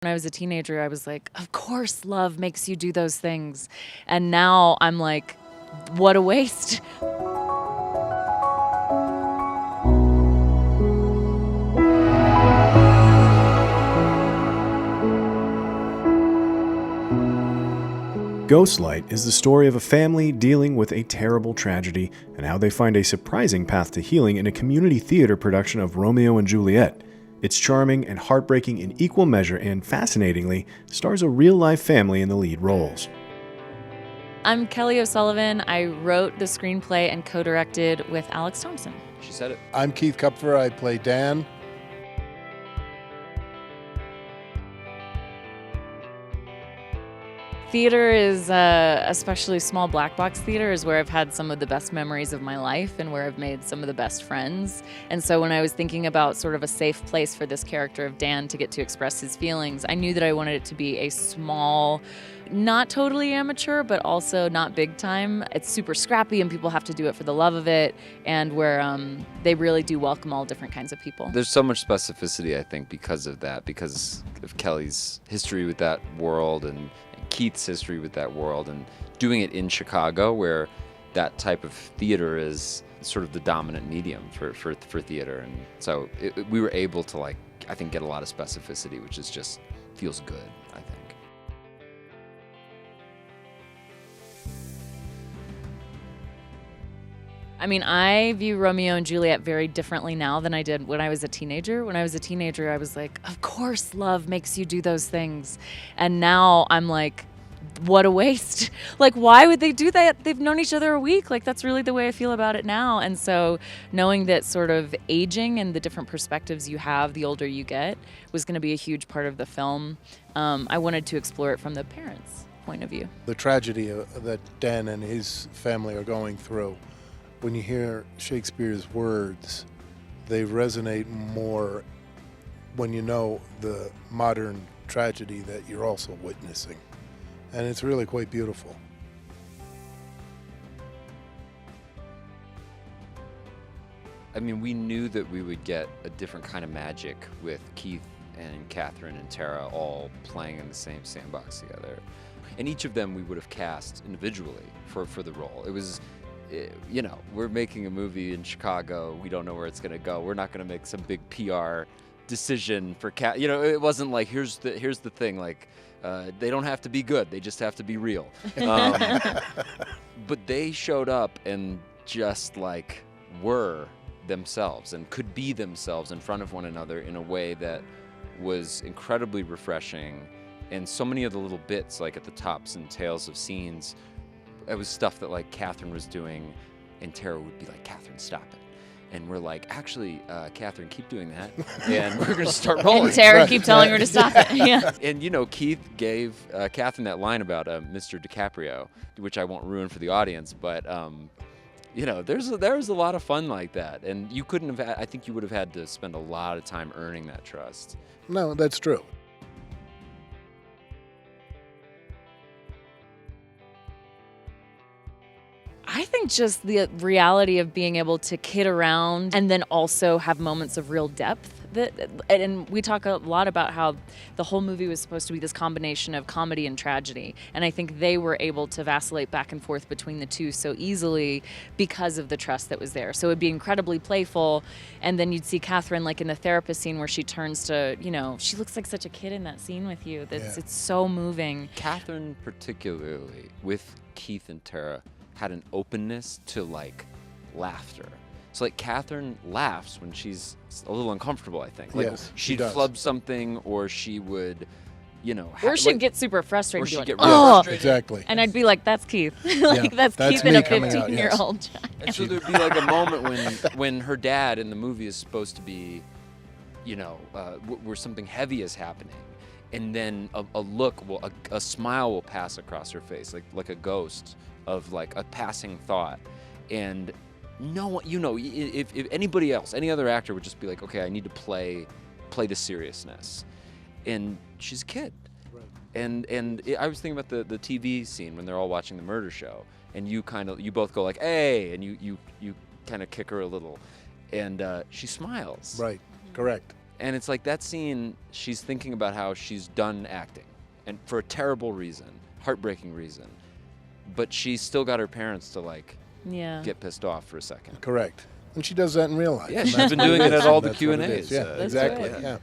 When I was a teenager, I was like, of course love makes you do those things. And now I'm like, what a waste. Ghostlight is the story of a family dealing with a terrible tragedy and how they find a surprising path to healing in a community theater production of Romeo and Juliet. It's charming and heartbreaking in equal measure and, fascinatingly, stars a real-life family in the lead roles. I'm Kelly O'Sullivan. I wrote the screenplay and co-directed with Alex Thompson. She said it. I'm Kieth Kupferer. I play Dan. Theater is, especially small Blackbox Theater, is where I've had some of the best memories of my life and where I've made some of the best friends. And so when I was thinking about sort of a safe place for this character of Dan to get to express his feelings, I knew that I wanted it to be a small, not totally amateur, but also not big time. It's super scrappy and people have to do it for the love of it, and where they really do welcome all different kinds of people. There's so much specificity, I think, because of that, because of Kelly's history with that world and Keith's history with that world, and doing it in Chicago, where that type of theater is sort of the dominant medium for theater. And so we were able to, like, I think, get a lot of specificity, which is just feels good, I think. I mean, I view Romeo and Juliet very differently now than I did when I was a teenager. When I was a teenager, I was like, of course love makes you do those things. And now I'm like, what a waste. Like, why would they do that? They've known each other a week. Like, that's really the way I feel about it now. And so knowing that sort of aging and the different perspectives you have the older you get was going to be a huge part of the film. I wanted to explore it from the parents' point of view. The tragedy that Dan and his family are going through, when you hear Shakespeare's words, they resonate more when you know the modern tragedy that you're also witnessing. And it's really quite beautiful. I mean, we knew that we would get a different kind of magic with Kieth and Katherine and Tara all playing in the same sandbox together. And each of them we would have cast individually for the role. It was, you know, we're making a movie in Chicago. We don't know where it's going to go. We're not going to make some big PR decision for You know, it wasn't like, here's the thing, like, they don't have to be good. They just have to be real. But they showed up and just, like, were themselves and could be themselves in front of one another in a way that was incredibly refreshing. And so many of the little bits, like at the tops and tails of scenes, it was stuff that, like, Katherine was doing, and Tara would be like, Katherine, stop it. And we're like, actually, Katherine, keep doing that, and we're going to start rolling. And Tara keep telling her to stop it. Yeah. And, you know, Kieth gave Katherine that line about Mr. DiCaprio, which I won't ruin for the audience, but, you know, there's a lot of fun like that. And you couldn't have, I think you would have had to spend a lot of time earning that trust. No, that's true. I think just the reality of being able to kid around and then also have moments of real depth. And we talk a lot about how the whole movie was supposed to be this combination of comedy and tragedy. And I think they were able to vacillate back and forth between the two so easily because of the trust that was there. So it would be incredibly playful. And then you'd see Katherine, like in the therapist scene where she turns to, you know, she looks like such a kid in that scene with you. It's so moving. Katherine, particularly with Kieth and Tara, had an openness to, like, laughter. So, like, Katherine laughs when she's a little uncomfortable, I think. Like, yes, she'd flub something, or she would, you know... Or she'd get super frustrated. Or she'd get like, really frustrated. Exactly. And I'd be like, that's Kieth. Like, Yeah, that's Kieth in me a coming out, 15-year-old yes. child. And so there'd be, like, a moment when her dad in the movie is supposed to be, you know, where something heavy is happening. And then a look, a smile will pass across her face, like a ghost of, like, a passing thought. And no, you know, if anybody else, any other actor would just be like, okay, I need to play the seriousness. And she's a kid. Right. And I was thinking about the TV scene when they're all watching the murder show, and you both go like, hey, and you kind of kick her a little, and she smiles. Right, correct. And it's like that scene, she's thinking about how she's done acting, and for a terrible reason, heartbreaking reason. But she's still got her parents to like get pissed off for a second. Correct. And she does that in real life. Yeah, she's been doing it at all the That's what it Q&As. is. Yeah, exactly. right. Yeah.